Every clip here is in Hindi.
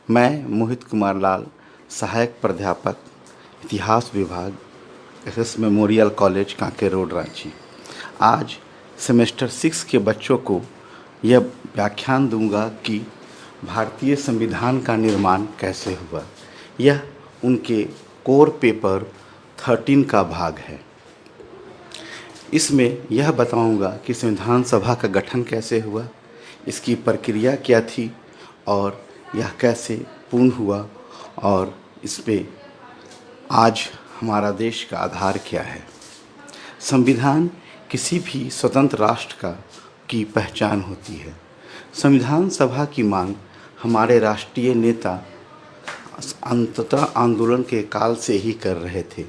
मैं मोहित कुमार लाल, सहायक प्राध्यापक, इतिहास विभाग, SS memorial college, Kanke road, Ranchi. आज सेमेस्टर 6 के बच्चों को यह व्याख्यान दूंगा कि भारतीय संविधान का निर्माण कैसे हुआ। यह उनके कोर पेपर 13 का भाग है। इसमें यह बताऊंगा कि संविधान सभा का गठन कैसे हुआ, इसकी प्रक्रिया क्या थी और यह कैसे पूर्ण हुआ, और इस पे आज हमारा देश का आधार क्या है। संविधान किसी भी स्वतंत्र राष्ट्र की पहचान होती है। संविधान सभा की मांग हमारे राष्ट्रीय नेता अंततः आंदोलन के काल से ही कर रहे थे।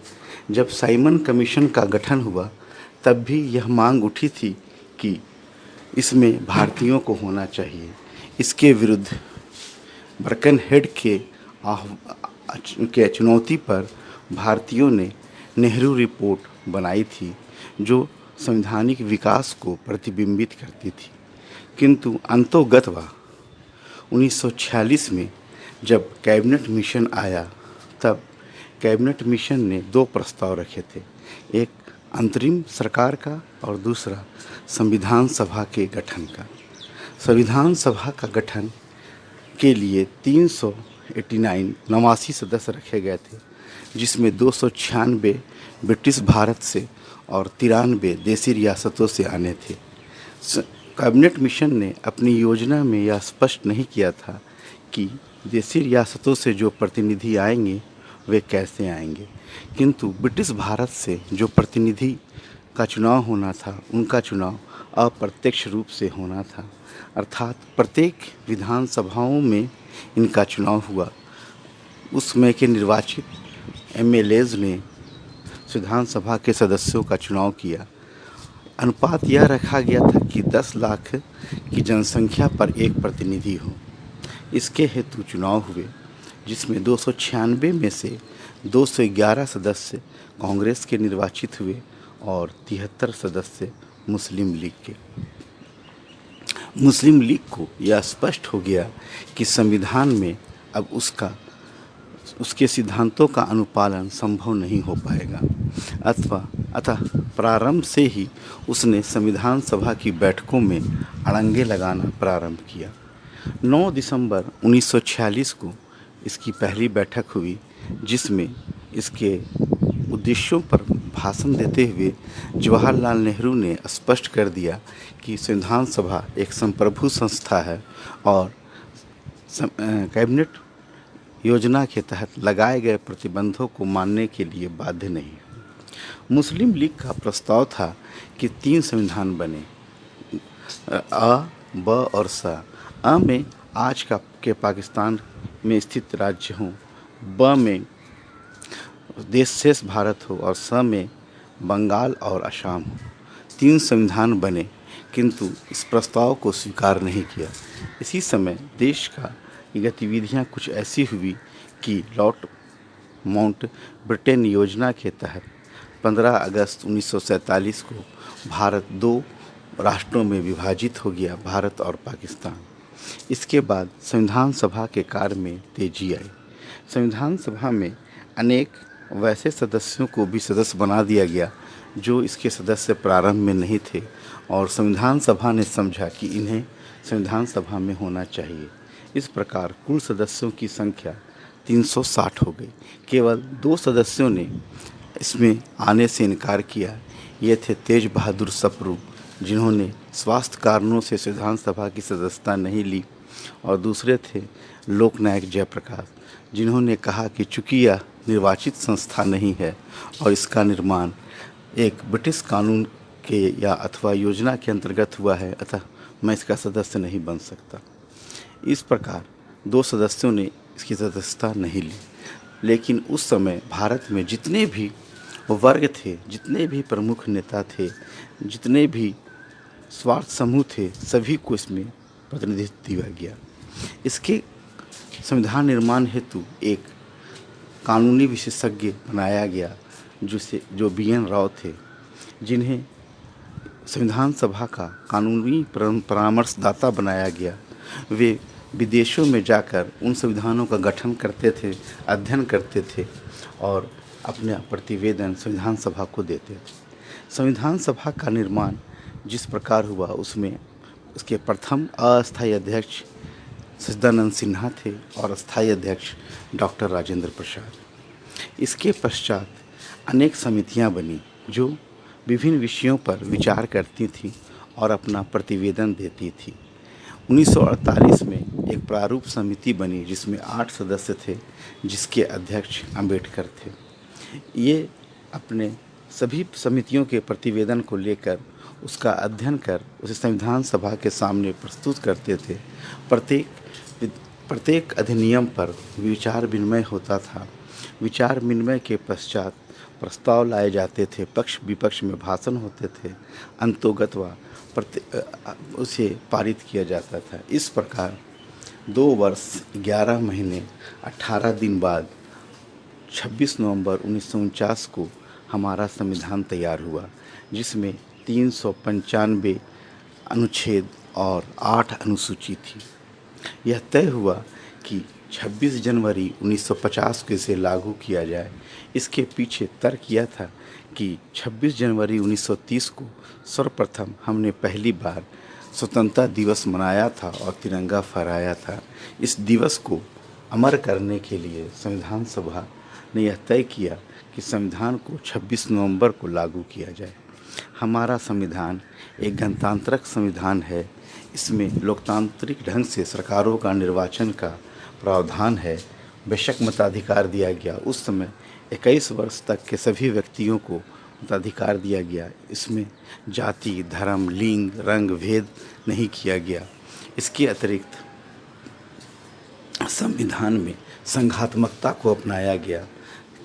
जब साइमन कमीशन का गठन हुआ तब भी यह मांग उठी थी कि इसमें भारतीयों को होना चाहिए। इसके विरुद्ध बर्कनहेड के चुनौती पर भारतीयों ने नेहरू रिपोर्ट बनाई थी जो संवैधानिक विकास को प्रतिबिंबित करती थी। किंतु अंतोगत्वा 1946 में जब कैबिनेट मिशन आया तब कैबिनेट मिशन ने 2 प्रस्ताव रखे थे, एक अंतरिम सरकार का और दूसरा संविधान सभा के गठन का। संविधान सभा का गठन के लिए 389 सदस्य रखे गए थे, जिसमें 296 ब्रिटिश भारत से और 93 देसी रियासतों से आने थे। कैबिनेट मिशन ने अपनी योजना में यह स्पष्ट नहीं किया था कि देसी रियासतों से जो प्रतिनिधि आएंगे वे कैसे आएंगे, किंतु ब्रिटिश भारत से जो प्रतिनिधि का चुनाव होना था उनका चुनाव अप्रत्यक्ष रूप से होना था, अर्थात प्रत्येक विधानसभाओं में इनका चुनाव हुआ। उसमें के निर्वाचित एमएलएज ने संविधान सभा के सदस्यों का चुनाव किया। अनुपात यह रखा गया था कि 10 लाख की जनसंख्या पर एक प्रतिनिधि हो। इसके हेतु चुनाव हुए, जिसमें 296 में से 211 सदस्य कांग्रेस के निर्वाचित हुए और 73 सदस्य मुस्लिम लीग के। मुस्लिम लीग को यह स्पष्ट हो गया कि संविधान में अब उसके सिद्धांतों का अनुपालन संभव नहीं हो पाएगा। अतः प्रारंभ से ही उसने संविधान सभा की बैठकों में अड़ंगे लगाना प्रारंभ किया। 9 दिसंबर 1946 को इसकी पहली बैठक हुई, जिसमें इसके उद्देश्यों पर भाषण देते हुए जवाहरलाल नेहरू ने स्पष्ट कर दिया कि संविधान सभा एक संप्रभु संस्था है और कैबिनेट योजना के तहत लगाए गए प्रतिबंधों को मानने के लिए बाध्य नहीं है। मुस्लिम लीग का प्रस्ताव था कि 3 संविधान बने, अ, ब और स। अ में आज के पाकिस्तान में स्थित राज्य हों, ब में देश शेष भारत हो और स में बंगाल और असम हो। 3 संविधान बने, किंतु इस प्रस्ताव को स्वीकार नहीं किया। इसी समय देश का गतिविधियां कुछ ऐसी हुई कि लॉर्ड माउंट ब्रिटेन योजना के तहत 15 अगस्त 1947 को भारत 2 राष्ट्रों में विभाजित हो गया, भारत और पाकिस्तान। इसके बाद संविधान सभा के कार्य में तेजी आई। संविधान सभा में अनेक वैसे सदस्यों को भी सदस्य बना दिया गया जो इसके सदस्य प्रारंभ में नहीं थे, और संविधान सभा ने समझा कि इन्हें संविधान सभा में होना चाहिए। इस प्रकार कुल सदस्यों की संख्या 360 हो गई। केवल 2 सदस्यों ने इसमें आने से इनकार किया। ये थे तेज बहादुर सप्रू, जिन्होंने स्वास्थ्य कारणों से संविधान सभा की सदस्यता नहीं ली, और दूसरे थे लोकनायक जयप्रकाश, जिन्होंने कहा कि चूंकि यह निर्वाचित संस्था नहीं है और इसका निर्माण एक ब्रिटिश कानून के या अथवा योजना के अंतर्गत हुआ है, अतः मैं इसका सदस्य नहीं बन सकता। इस प्रकार 2 सदस्यों ने इसकी सदस्यता नहीं ली। लेकिन उस समय भारत में जितने भी वर्ग थे, जितने भी प्रमुख नेता थे, जितने भी स्वार्थ समूह थे, सभी को इसमें प्रतिनिधित्व दिया गया। इसके संविधान निर्माण हेतु एक कानूनी विशेषज्ञ बनाया गया, जो BN राव थे, जिन्हें संविधान सभा का कानूनी परामर्शदाता बनाया गया। वे विदेशों में जाकर उन संविधानों का गठन करते थे, अध्ययन करते थे और अपना प्रतिवेदन संविधान सभा को देते थे। संविधान सभा का निर्माण जिस प्रकार हुआ उसमें उसके प्रथम अस्थायी अध्यक्ष सच्चिदानंद सिन्हा थे और स्थायी अध्यक्ष डॉक्टर राजेंद्र प्रसाद। इसके पश्चात अनेक समितियां बनी जो विभिन्न विषयों पर विचार करती थीं और अपना प्रतिवेदन देती थी। 1948 में एक प्रारूप समिति बनी जिसमें 8 सदस्य थे, जिसके अध्यक्ष अंबेडकर थे। ये अपने सभी समितियों के प्रतिवेदन को लेकर उसका अध्ययन कर उसे संविधान सभा के सामने प्रस्तुत करते थे। प्रत्येक अधिनियम पर विचार विनिमय होता था। विचार विनिमय के पश्चात प्रस्ताव लाए जाते थे, पक्ष विपक्ष में भाषण होते थे, अंतोगत्वा उसे पारित किया जाता था। इस प्रकार 2 वर्ष 11 महीने 18 दिन बाद 26 नवंबर 1949 को हमारा संविधान तैयार हुआ, जिसमें 395 अनुच्छेद और 8 अनुसूची थी। यह तय हुआ कि 26 जनवरी 1950 को इसे लागू किया जाए। इसके पीछे तर्क यह था कि 26 जनवरी 1930 को सर्वप्रथम हमने पहली बार स्वतंत्रता दिवस मनाया था और तिरंगा फहराया था। इस दिवस को अमर करने के लिए संविधान सभा ने यह तय किया कि संविधान को 26 नवंबर को लागू किया जाए। हमारा संविधान एक गणतांत्रिक संविधान है। इसमें लोकतांत्रिक ढंग से सरकारों का निर्वाचन का प्रावधान है। बेशक मताधिकार दिया गया। उस समय 21 वर्ष तक के सभी व्यक्तियों को मताधिकार दिया गया। इसमें जाति, धर्म, लिंग, रंग भेद नहीं किया गया। इसके अतिरिक्त संविधान में संघात्मकता को अपनाया गया।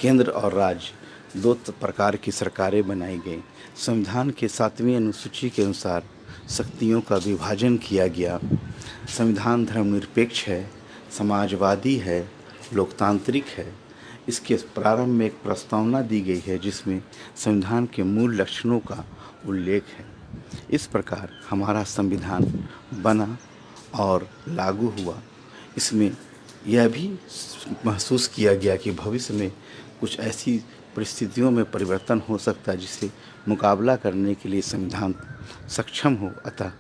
केंद्र और राज्य 2 प्रकार की सरकारें बनाई गई। संविधान के 7वीं अनुसूची के अनुसार शक्तियों का विभाजन किया गया। संविधान धर्मनिरपेक्ष है, समाजवादी है, लोकतांत्रिक है। इसके प्रारंभ में एक प्रस्तावना दी गई है जिसमें संविधान के मूल लक्षणों का उल्लेख है। इस प्रकार हमारा संविधान बना और लागू हुआ। इसमें यह भी महसूस किया गया कि भविष्य में कुछ ऐसी परिस्थितियों में परिवर्तन हो सकता है जिसे मुकाबला करने के लिए संविधान सक्षम हो। अतः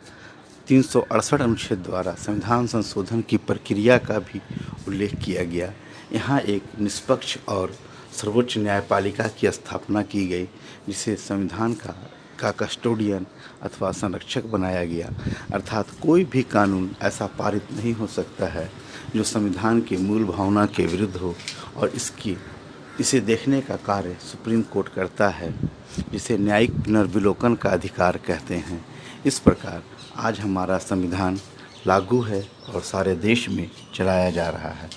368 अनुच्छेद द्वारा संविधान संशोधन की प्रक्रिया का भी उल्लेख किया गया। यहाँ एक निष्पक्ष और सर्वोच्च न्यायपालिका की स्थापना की गई, जिसे संविधान का कस्टोडियन अथवा संरक्षक बनाया गया। अर्थात कोई भी कानून ऐसा पारित नहीं हो सकता है जो संविधान की मूल भावना के विरुद्ध हो, और इसे देखने का कार्य सुप्रीम कोर्ट करता है, जिसे न्यायिक पुनर्विलोकन का अधिकार कहते हैं। इस प्रकार आज हमारा संविधान लागू है और सारे देश में चलाया जा रहा है।